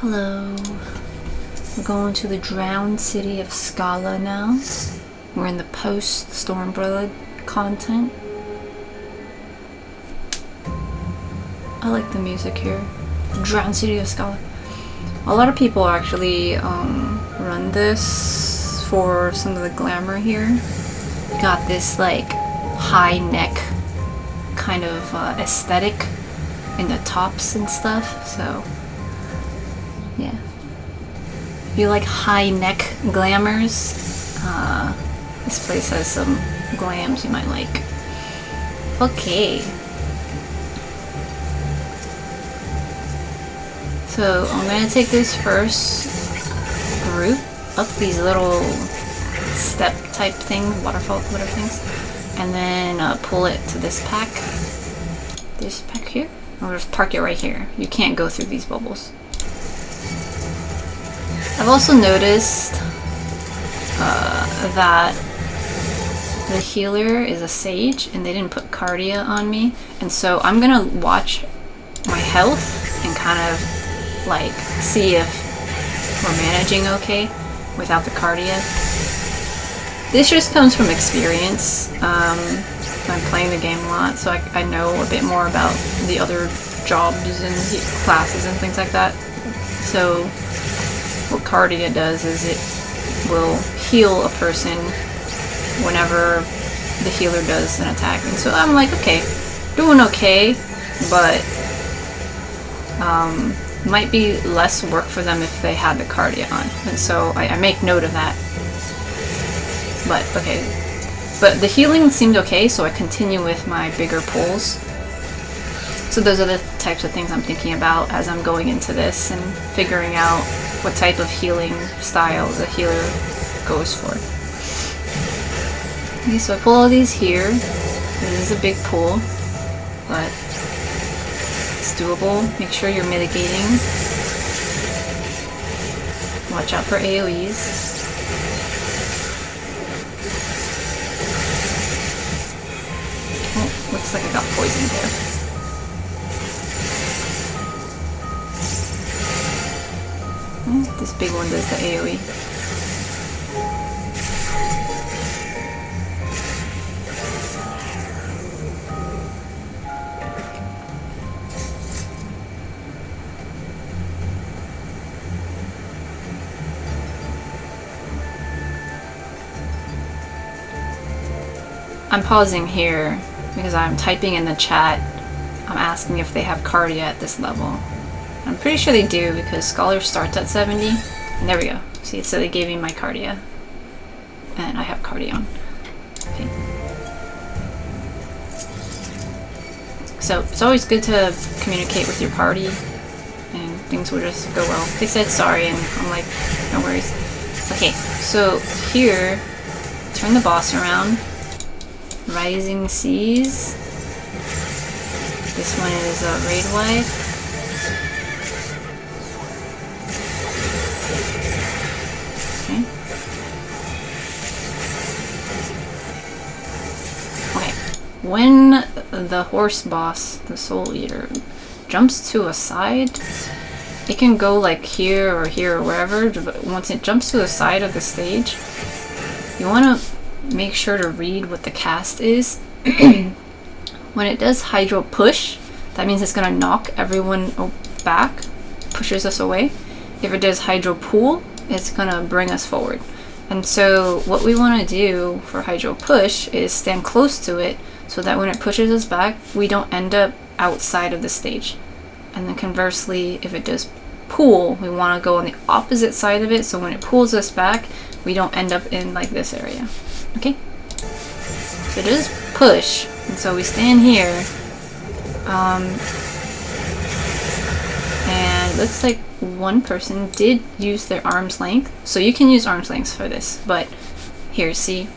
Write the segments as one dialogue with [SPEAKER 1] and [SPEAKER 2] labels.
[SPEAKER 1] Hello. We're going to the Drowned City of Skalla now. We're in the post-Stormblood content. I like the music here. Drowned City of Skalla. A lot of people actually run this for some of the glamour here. Got this like high neck kind of aesthetic in the tops and stuff, so yeah. If you like high neck glamours, this place has some glams you might like. Okay. So I'm gonna take this first group up these little step type thing, waterfall, whatever things, and then pull it to this pack. This pack here? Or just park it right here. You can't go through these bubbles. I've also noticed that the healer is a sage and they didn't put cardia on me, and so I'm gonna watch my health and kind of like see if we're managing okay without the cardia. This just comes from experience. I'm playing the game a lot, so I know a bit more about the other jobs and classes and things like that. So what cardia does is it will heal a person whenever the healer does an attack. And so I'm like, okay, doing okay, but might be less work for them if they had the cardia on. And so I make note of that. But okay. But the healing seemed okay, so I continue with my bigger pulls. So those are the types of things I'm thinking about as I'm going into this and figuring out what type of healing style the healer goes for. Okay, so I pull all these here. This is a big pull, but it's doable. Make sure you're mitigating. Watch out for AoEs. Oh, looks like I got poisoned there. This big one does the AoE. I'm pausing here because I'm typing in the chat. I'm asking if they have cardia at this level. I'm pretty sure they do because Scholar starts at 70. And there we go. See, so they gave me my cardia. And I have cardia on. Okay. So it's always good to communicate with your party and things will just go well. They said sorry and I'm like, no worries. Okay, so here, turn the boss around. Rising Seas. This one is a raid wife. When the horse boss, the soul eater, jumps to a side, it can go like here or wherever, but once it jumps to the side of the stage, you want to make sure to read what the cast is. When it does hydro push, that means it's going to knock everyone back, pushes us away. If it does hydro pull, it's going to bring us forward. And so what we want to do for hydro push is stand close to it, so that when it pushes us back, we don't end up outside of the stage. And then conversely, if it does pull, we want to go on the opposite side of it, so when it pulls us back, we don't end up in like this area. Okay? So it does push, and so we stand here. And it looks like one person did use their arm's length, so you can use arm's lengths for this, but here, see?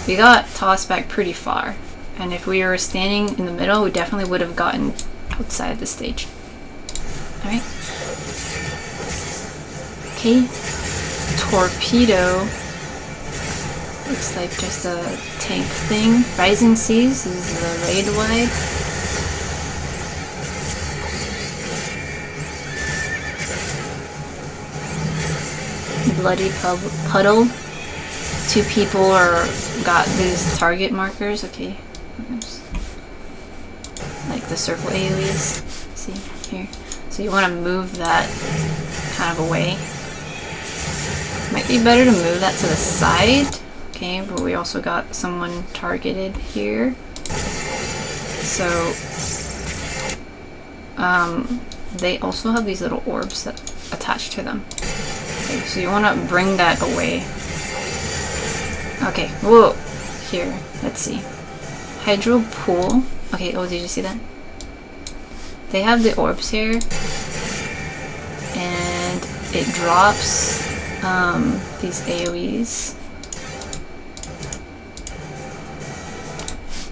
[SPEAKER 1] We got tossed back pretty far. And if we were standing in the middle, we definitely would have gotten outside the stage. Alright. Okay. Torpedo. Looks like just a tank thing. Rising Seas is the raid wife. bloody puddle. 2 people got these target markers. Okay, like the circle AoEs. See here. So you want to move that kind of away. Might be better to move that to the side. Okay, but we also got someone targeted here. So they also have these little orbs that attach to them. Okay, so you want to bring that away. Okay, whoa, here, let's see. Hydro pool. Okay, oh, did you see that? They have the orbs here, and it drops these AoEs.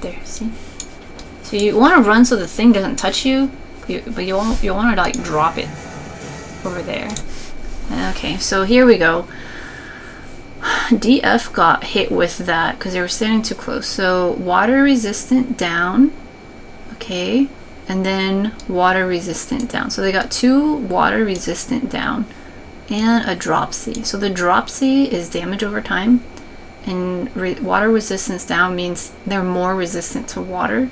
[SPEAKER 1] There, see? So you want to run so the thing doesn't touch you, but you want to like drop it over there. Okay, so here we go. DF got hit with that because they were standing too close. So water resistant down, okay, and then water resistant down. So they got 2 water resistant down and a dropsy. So the dropsy is damage over time, and water resistance down means they're more resistant to water.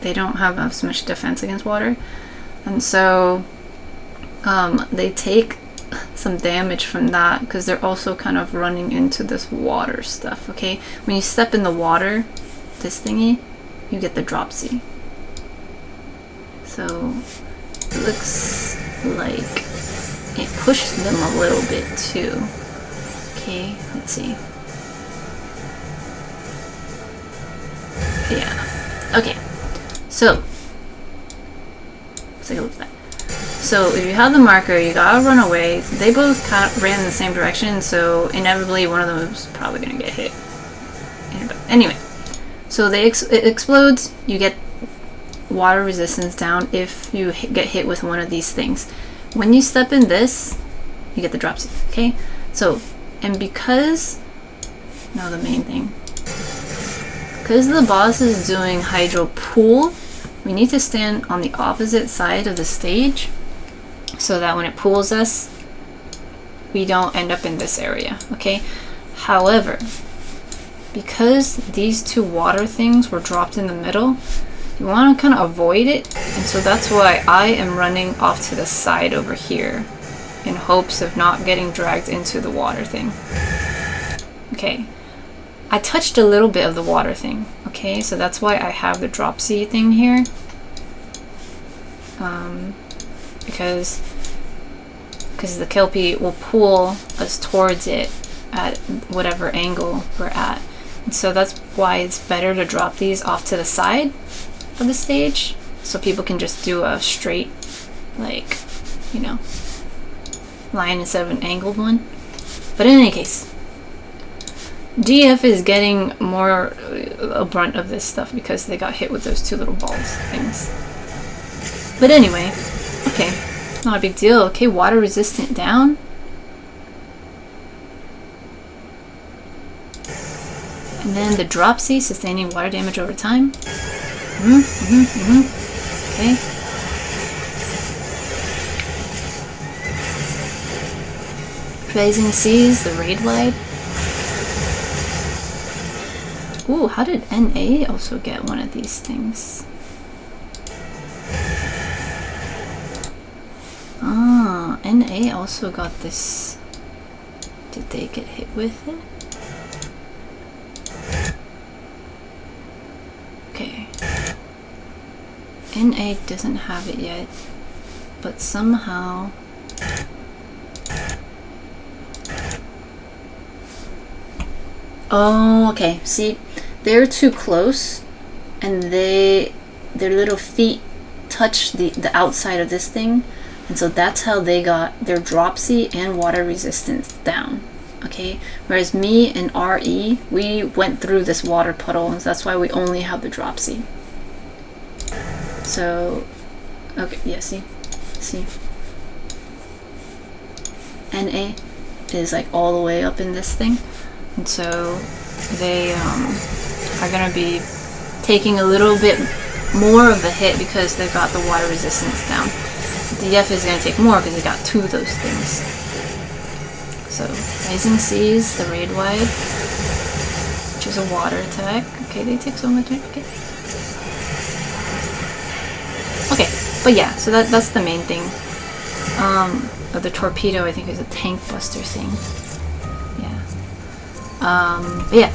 [SPEAKER 1] They don't have as much defense against water, and so they take some damage from that because they're also kind of running into this water stuff. Okay, when you step in the water, this thingy, you get the dropsy. So it looks like it pushed them a little bit too. Okay, let's see. Yeah, okay, so let's take a look at that. So if you have the marker, you gotta run away. They both kind of ran in the same direction, so inevitably one of them is probably gonna get hit. Anyway, so it explodes. You get water resistance down if you get hit with one of these things. When you step in this, you get the dropsy. Okay, so and because now the main thing, because the boss is doing hydro pool, we need to stand on the opposite side of the stage, so that when it pulls us, we don't end up in this area, okay? However, because these 2 water things were dropped in the middle, you want to kind of avoid it, and so that's why I am running off to the side over here in hopes of not getting dragged into the water thing. Okay, I touched a little bit of the water thing, okay? So that's why I have the dropsy thing here. Because the Kelpie will pull us towards it at whatever angle we're at. And so that's why it's better to drop these off to the side of the stage, so people can just do a straight, like, you know, line instead of an angled one. But in any case, DF is getting more a brunt of this stuff because they got hit with those 2 little balls things. But anyway, okay, not a big deal. Okay, water resistant down. And then the dropsy, sustaining water damage over time. Okay. Rising Seas, the raid wide. Ooh, how did NA also get one of these things? Ah, NA also got this. Did they get hit with it? Okay. NA doesn't have it yet, but somehow... Oh, okay. See, they're too close, and their little feet touch the outside of this thing, and so that's how they got their dropsy and water resistance down. Okay, whereas me and RE, we went through this water puddle, and that's why we only have the dropsy. So, okay, yeah, see, NA is like all the way up in this thing, and so they are gonna be taking a little bit more of a hit because they've got the water resistance down. DF is gonna take more because they got 2 of those things. So Rising Seas, the raid wide, which is a water attack. Okay, they take so much. Okay. Okay, but yeah, so that's the main thing. The torpedo, I think, is a tank buster thing. Yeah. But yeah,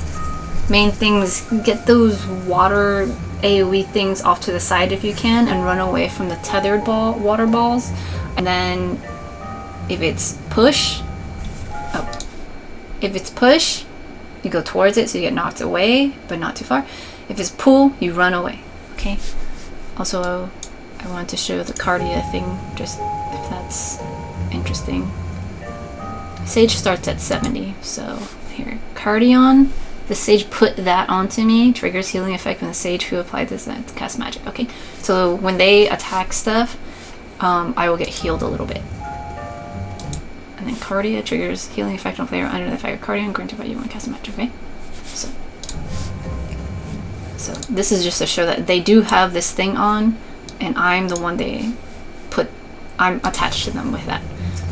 [SPEAKER 1] main things, get those water AoE things off to the side if you can, and run away from the tethered water balls. And then if it's push, you go towards it so you get knocked away, but not too far. If it's pull, you run away. Okay. Also, I wanted to show the Cardia thing, just if that's interesting. Sage starts at 70, so here. Cardion, the Sage put that onto me, triggers healing effect when the Sage who applied this casts magic. Okay, so when they attack stuff, I will get healed a little bit. And then Cardia triggers healing effect on player under the fire Cardion, granted by you when casting magic, okay? So this is just to show that they do have this thing on, and I'm the one I'm attached to them with that.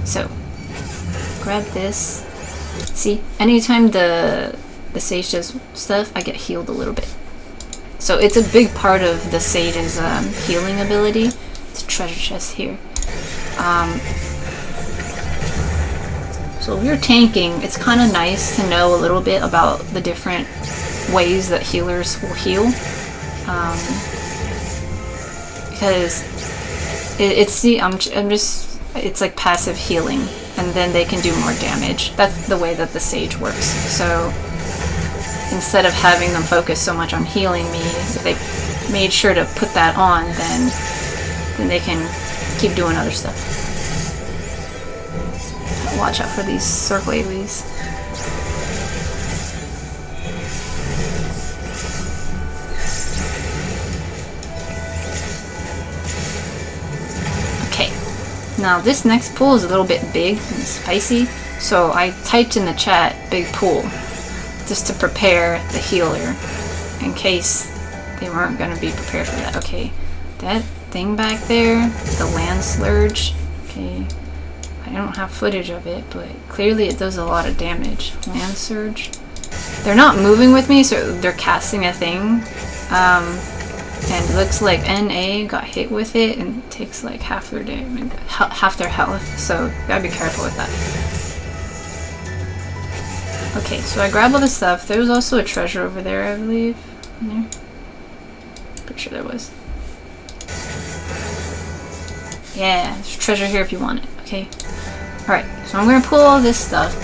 [SPEAKER 1] So grab this. See, anytime the Sage does stuff, I get healed a little bit. So it's a big part of the Sage's healing ability. It's a treasure chest here. So if you're tanking, it's kind of nice to know a little bit about the different ways that healers will heal. Because it's like passive healing, and then they can do more damage. That's the way that the Sage works. So instead of having them focus so much on healing me, if they made sure to put that on, then they can keep doing other stuff. Watch out for these circle AoEs. Now this next pool is a little bit big and spicy, so I typed in the chat big pool just to prepare the healer in case they weren't going to be prepared for that. Okay, that thing back there, the land slurge, okay, I don't have footage of it, but clearly it does a lot of damage. Land surge. They're not moving with me, so they're casting a thing. And it looks like NA got hit with it and takes like half their damage, half their health, so you gotta be careful with that. Okay, so I grabbed all this stuff. There was also a treasure over there, I believe. In there. Pretty sure there was. Yeah, there's a treasure here if you want it, okay? Alright, so I'm gonna pull all this stuff.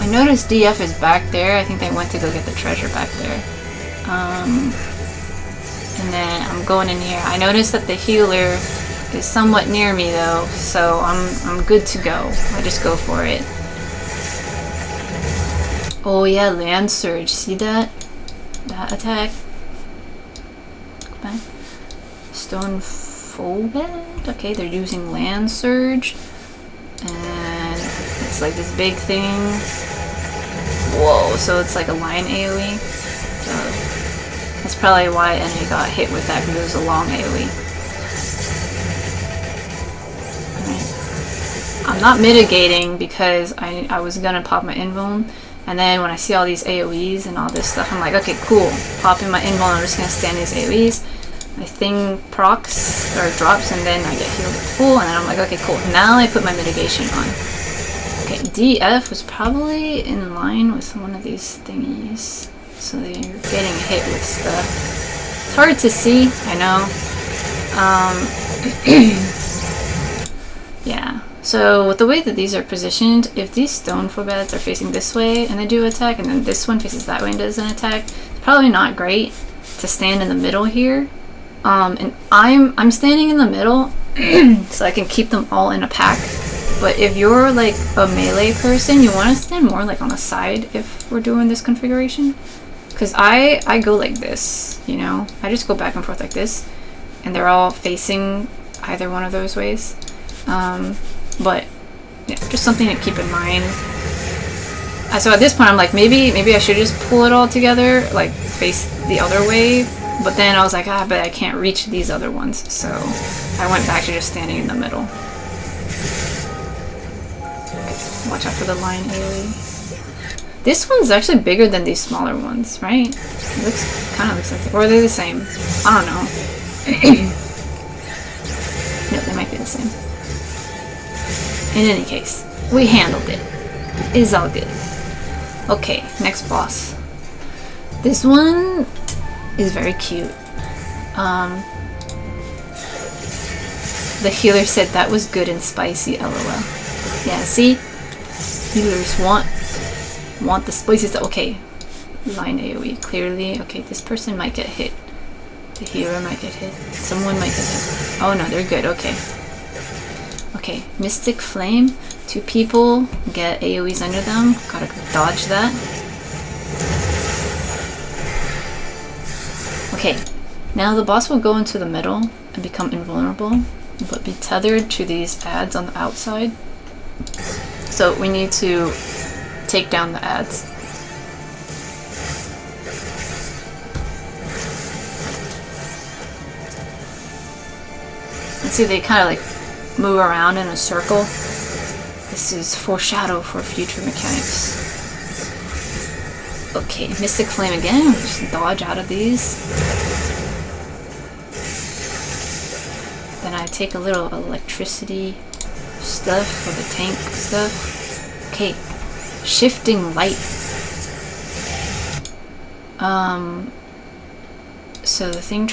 [SPEAKER 1] I noticed DF is back there. I think they went to go get the treasure back there. And then I'm going in here. I noticed that the healer is somewhat near me though, so I'm good to go. I just go for it. Oh yeah, land surge. See that? That attack? Back. Stone Phobed? Okay, they're using land surge. And it's like this big thing. Whoa, so it's like a line AoE. So that's probably why NA got hit with that, because it was a long AoE. Alright. I'm not mitigating because I was gonna pop my invuln, and then when I see all these AoEs and all this stuff, I'm like, okay, cool. Popping my invuln, I'm just gonna stand these AoEs. My thing procs or drops, and then I get healed at full, and then I'm like, okay, cool. Now I put my mitigation on. Okay, DF was probably in line with one of these thingies. So they're getting hit with stuff. It's hard to see, I know. Yeah. So with the way that these are positioned, if these stone phobeds are facing this way and they do attack, and then this one faces that way and does an attack, it's probably not great to stand in the middle here. And I'm standing in the middle so I can keep them all in a pack. But if you're like a melee person, you want to stand more like on the side if we're doing this configuration. Because I go like this, you know? I just go back and forth like this. And they're all facing either one of those ways. But yeah, just something to keep in mind. So at this point I'm like, maybe I should just pull it all together, like face the other way. But then I was like, but I can't reach these other ones. So I went back to just standing in the middle. Watch out for the line AoE. This one's actually bigger than these smaller ones, right? It looks, kind of looks like it. Or are they the same? I don't know. No, they might be the same. In any case, we handled it. It's all good. Okay, next boss. This one is very cute. The healer said that was good and spicy, lol. Yeah, see? Healers want the spicy stuff. Okay. Line AoE, clearly. Okay, this person might get hit. The healer might get hit. Someone might get hit. Oh no, they're good, okay. Okay, Mystic Flame. 2 people get AoEs under them. Gotta dodge that. Okay, now the boss will go into the middle and become invulnerable, but be tethered to these ads on the outside. So we need to take down the ads. And see, they kind of like move around in a circle. This is foreshadow for future mechanics. Okay, Mystic Flame again. Just dodge out of these. Then I take a little electricity stuff for the tank stuff. Okay, Shifting Light. So the thing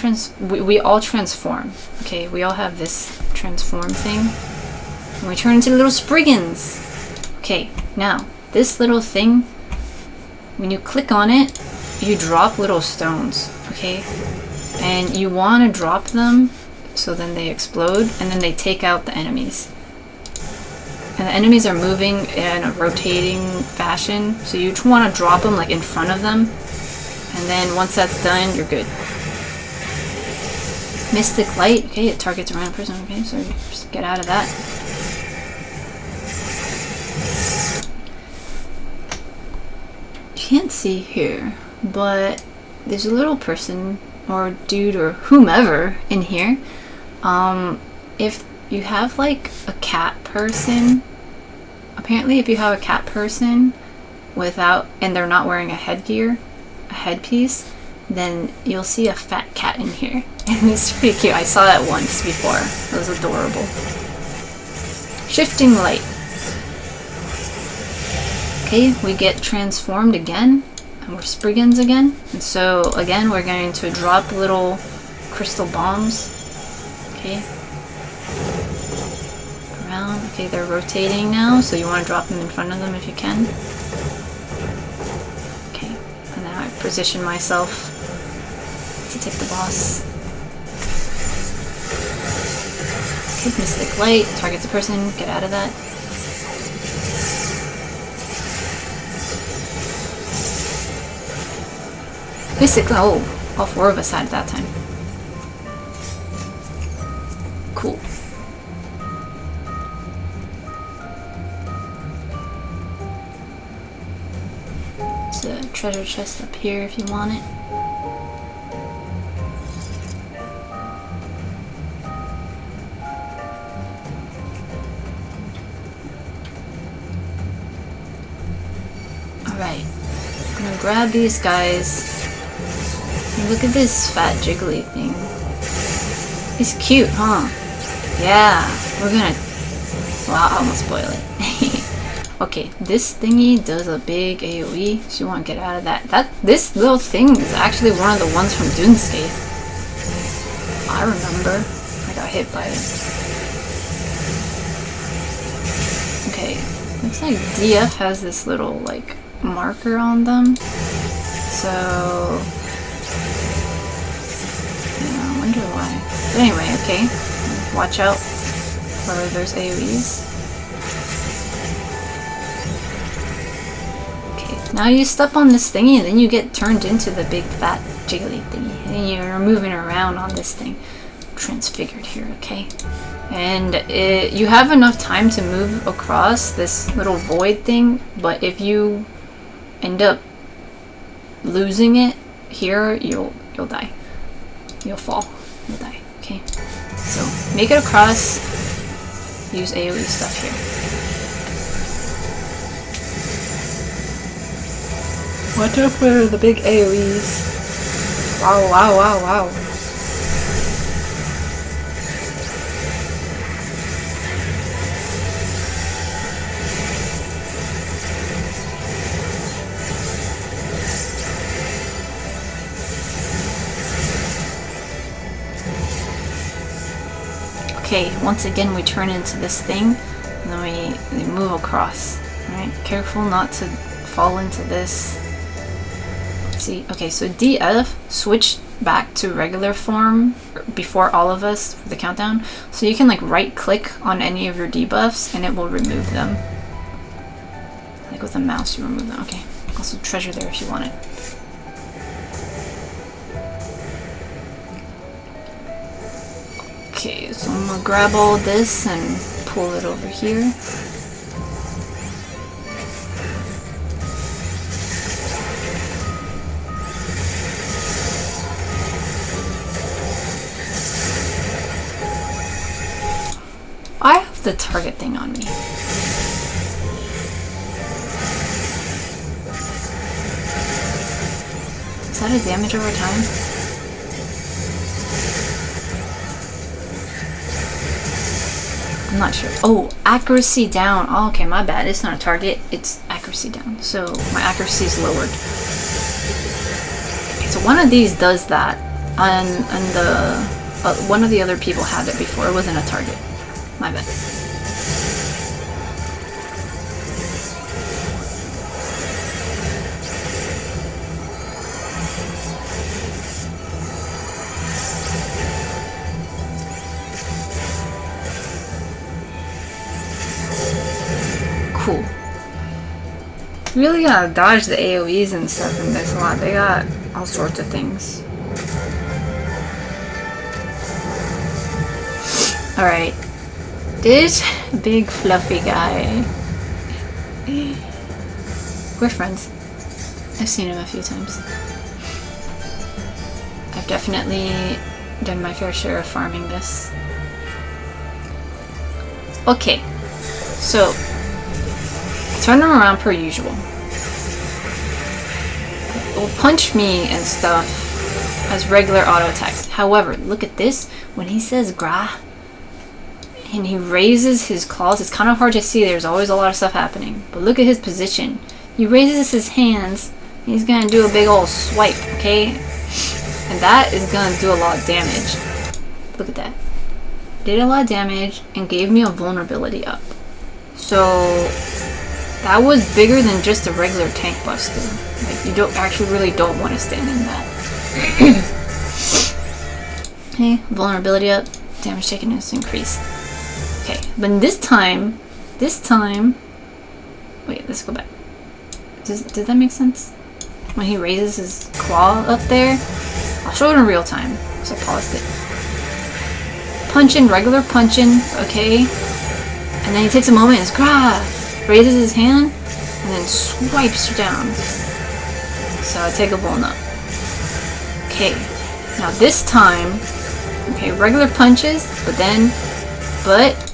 [SPEAKER 1] we all transform. Okay, we all have this transform thing. And we turn into little spriggans. Okay, now this little thing, when you click on it, you drop little stones, okay? And you want to drop them so then they explode and then they take out the enemies. And the enemies are moving in a rotating fashion, so you want to drop them like in front of them. And then once that's done, you're good. Mystic Light, okay, it targets a random person, okay, so just get out of that. You can't see here, but there's a little person or dude or whomever in here. If you have like a cat person, apparently if you have a cat person without, and they're not wearing a headgear, a headpiece, then you'll see a fat cat in here. And it's pretty cute. I saw that once before. It was adorable. Shifting Light. Okay, we get transformed again, and we're Spriggans again. And so, again, we're going to drop little crystal bombs. Okay. Around. Okay, they're rotating now, so you want to drop them in front of them if you can. Okay, and now I position myself to take the boss. Okay, Mystic Light, targets a person, get out of that. Mystic Light, oh, all 4 of us had it that time. Cool. There's a treasure chest up here if you want it. Alright, I'm gonna grab these guys. And look at this fat jiggly thing. He's cute, huh? Yeah, we're gonna... Well, I won't spoil it. Okay, this thingy does a big AoE, so you want to get out of that. This little thing is actually one of the ones from Dunescape. I remember. I got hit by it. Okay, looks like DF has this little, like, marker on them. So... yeah, I wonder why. But anyway, okay. Watch out for those AoEs. Okay, now you step on this thingy and then you get turned into the big fat jiggly thingy. And you're moving around on this thing. Transfigured here, okay? And you have enough time to move across this little void thing, but if you end up losing it here, you'll die. You'll fall. You'll die. Okay. So make it across. Use AoE stuff here. Watch out for the big AoEs. Wow, wow, wow, wow. Okay, once again we turn into this thing, and then we move across. Alright, careful not to fall into this. See, okay, so DF switched back to regular form before all of us for the countdown. So you can like right click on any of your debuffs and it will remove them. Like with a mouse you remove them. Okay, also treasure there if you want it. Okay, so I'm gonna grab all this and pull it over here. I have the target thing on me. Is that a damage over time? I'm not sure. Oh, accuracy down. Oh, okay, my bad. It's not a target. It's accuracy down. So my accuracy is lowered. Okay, so one of these does that. And the one of the other people had it before. It wasn't a target. My bad. Cool. Really gotta dodge the AoEs and stuff in this a lot. They got all sorts of things. Alright. This big fluffy guy. We're friends. I've seen him a few times. I've definitely done my fair share of farming this. Okay. So turn him around per usual. It will punch me and stuff as regular auto attacks. However, look at this. When he says gra and he raises his claws, it's kind of hard to see. There's always a lot of stuff happening. But look at his position. He raises his hands and he's going to do a big old swipe, okay? And that is going to do a lot of damage. Look at that. Did a lot of damage and gave me a vulnerability up. So that was bigger than just a regular tank buster. Like, you don't actually really don't want to stand in that. Okay, vulnerability up, damage taken is increased. Okay, but this time, wait, let's go back. Does that make sense? When he raises his claw up there, I'll show it in real time. So I paused it. Punching, regular punching, okay? And then he takes a moment and raises his hand and then swipes down. So I take a vuln up. Okay, now this time, okay, regular punches,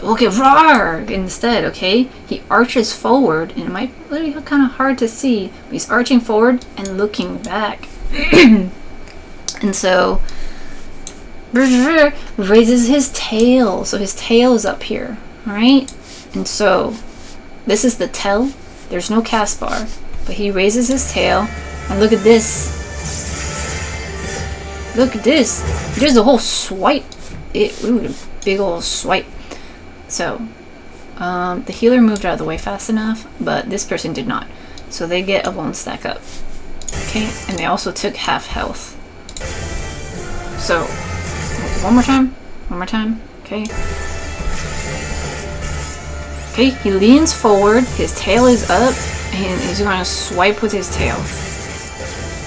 [SPEAKER 1] okay, roar instead, okay? He arches forward, and it might be kind of hard to see, but he's arching forward and looking back. And so, raises his tail, so his tail is up here, alright? And so, this is the tail. There's no cast bar, but he raises his tail, and look at this. Look at this. There's a whole swipe. Ooh, a big old swipe. So, the healer moved out of the way fast enough, but this person did not. So they get a vuln stack up. Okay, and they also took half health. So, one more time, okay. Okay, he leans forward, his tail is up, and he's gonna swipe with his tail.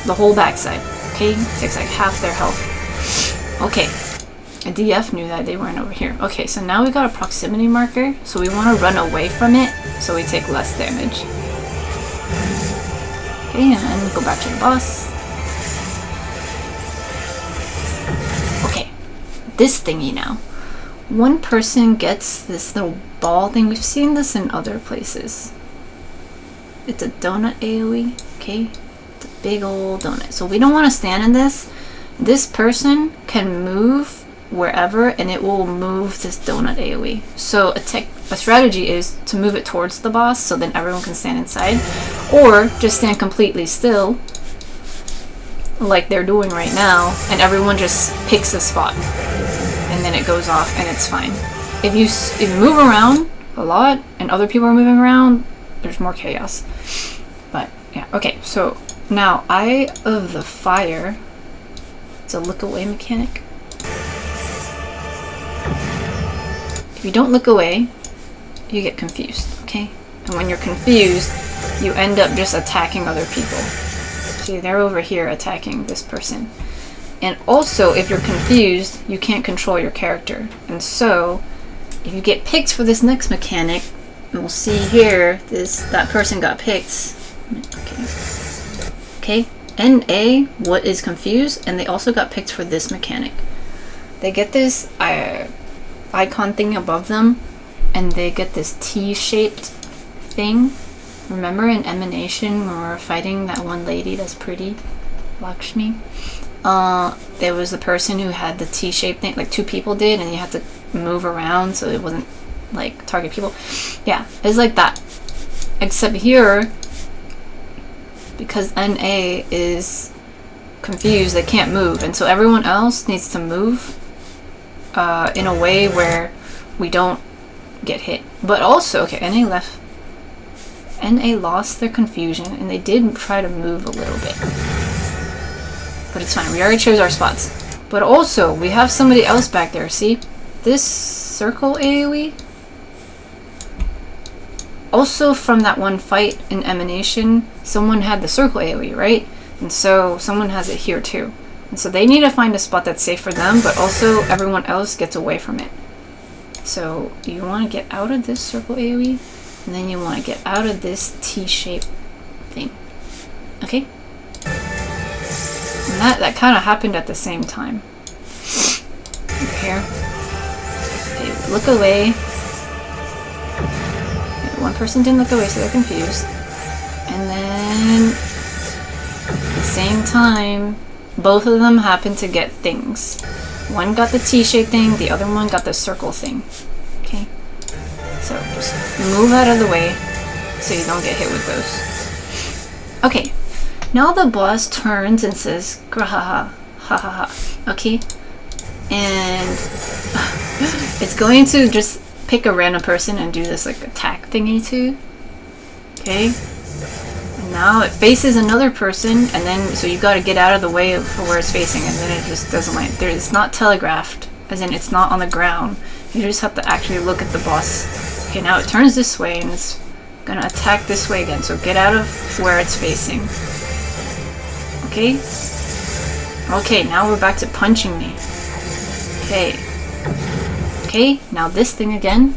[SPEAKER 1] The whole backside, okay? Takes like half their health. Okay, a DF knew that they weren't over here. Okay, so now we got a proximity marker, so we wanna run away from it, so we take less damage. Okay, and then go back to the boss. Okay, this thingy now. One person gets this little ball thing. We've seen this in other places. It's a donut AoE, okay? It's a big old donut. So we don't want to stand in this. This person can move wherever and it will move this donut AoE. So a strategy is to move it towards the boss so then everyone can stand inside, or just stand completely still like they're doing right now and everyone just picks a spot and then it goes off and it's fine. If you move around a lot and other people are moving around, there's more chaos. But yeah, okay, so now Eye of the Fire. It's a look away mechanic. If you don't look away, you get confused, okay? And when you're confused, you end up just attacking other people. See, they're over here attacking this person. And also, if you're confused, you can't control your character. And so, if you get picked for this next mechanic, and we'll see here, that person got picked. Okay. NA, what is confused, and they also got picked for this mechanic. They get this icon thing above them, and they get this T-shaped thing. Remember in Emanation when we were fighting that one lady that's pretty, Lakshmi? There was a person who had the T-shaped thing, like 2 people did, and you had to move around so it wasn't like target people. Yeah, it's like that. Except here, because NA is confused, they can't move, and so everyone else needs to move in a way where we don't get hit. But also, okay, NA lost their confusion, and they did try to move a little bit. But it's fine, we already chose our spots. But also, we have somebody else back there, see? This circle AoE? Also from that one fight in Emanation, someone had the circle AoE, right? And so someone has it here too. And so they need to find a spot that's safe for them, but also everyone else gets away from it. So you want to get out of this circle AoE, and then you want to get out of this T-shaped thing. Okay? And that kind of happened at the same time. Over here. Okay, look away. Okay, one person didn't look away, so they're confused. And then at the same time, both of them happened to get things. One got the T-shaped thing, the other one got the circle thing. Okay? So just move out of the way so you don't get hit with those. Okay. Now the boss turns and says, "Grahaha, ha ha ha." Okay? And it's going to just pick a random person and do this like attack thingy too. Okay? And now it faces another person, and then so you gotta get out of the way for where it's facing, and then it just doesn't like it's not telegraphed, as in it's not on the ground. You just have to actually look at the boss. Okay, now it turns this way and it's gonna attack this way again. So get out of where it's facing. Okay? Okay, now we're back to punching me. Okay. Okay, now this thing again.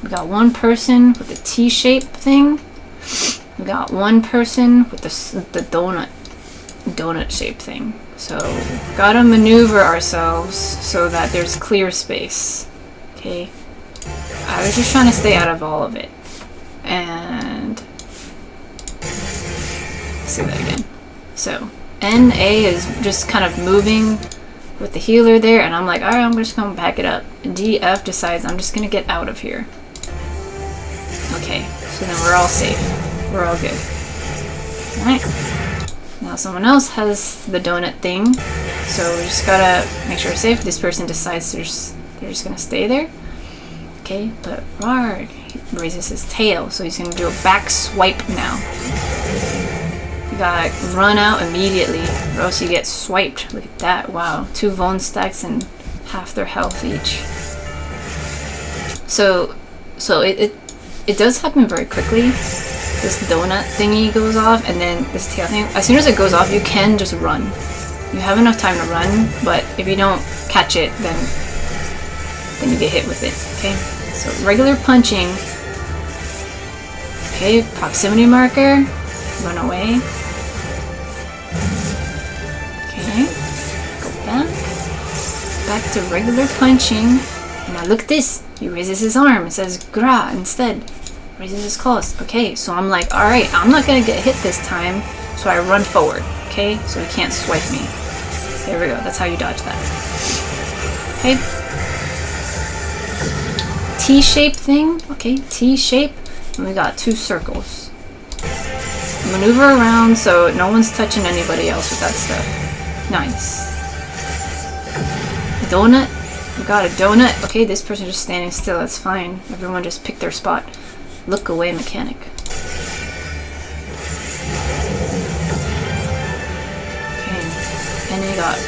[SPEAKER 1] We got one person with the T-shape thing. We got one person with the donut shaped thing. So, gotta maneuver ourselves so that there's clear space. Okay? I was just trying to stay out of all of it. And let's see that again. So, NA is just kind of moving with the healer there, and I'm like, alright, I'm just gonna back it up. DF decides I'm just gonna get out of here. Okay, so then we're all safe. We're all good. Alright. Now someone else has the donut thing, so we just gotta make sure we're safe. This person decides they're just gonna stay there. Okay, but Rard raises his tail, so he's gonna do a back swipe now. You gotta run out immediately, or else you get swiped. Look at that, wow. 2 Von stacks and half their health each. So it does happen very quickly. This donut thingy goes off, and then this tail thing. As soon as it goes off, you can just run. You have enough time to run, but if you don't catch it, then you get hit with it, okay? So regular punching. Okay, proximity marker. Run away. Okay, go back. Back to regular punching. And now look at this. He raises his arm. It says Gra instead. Raises his claws. Okay, so I'm like, alright, I'm not gonna get hit this time. So I run forward, okay? So he can't swipe me. There we go, that's how you dodge that. Okay. T-shape thing, okay, T-shape. And we got 2 circles. Maneuver around so no one's touching anybody else with that stuff. Nice. Donut. We got a donut. Okay, this person just standing still. That's fine. Everyone just pick their spot. Look away mechanic. Okay. And he got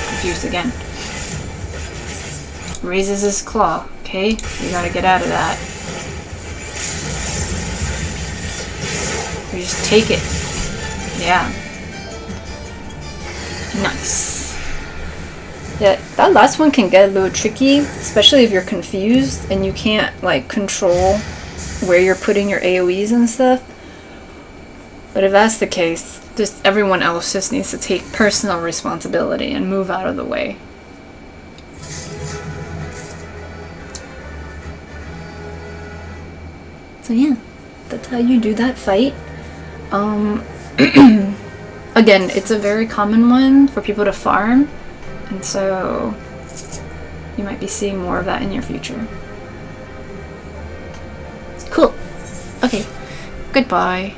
[SPEAKER 1] confused again. Raises his claw. Okay, we gotta get out of that. We just take it. Yeah. Nice. Yeah, that last one can get a little tricky, especially if you're confused and you can't like control where you're putting your AoEs and stuff. But if that's the case, just everyone else just needs to take personal responsibility and move out of the way. So yeah, that's how you do that fight. Again, it's a very common one for people to farm, and so you might be seeing more of that in your future. Cool. Okay, goodbye.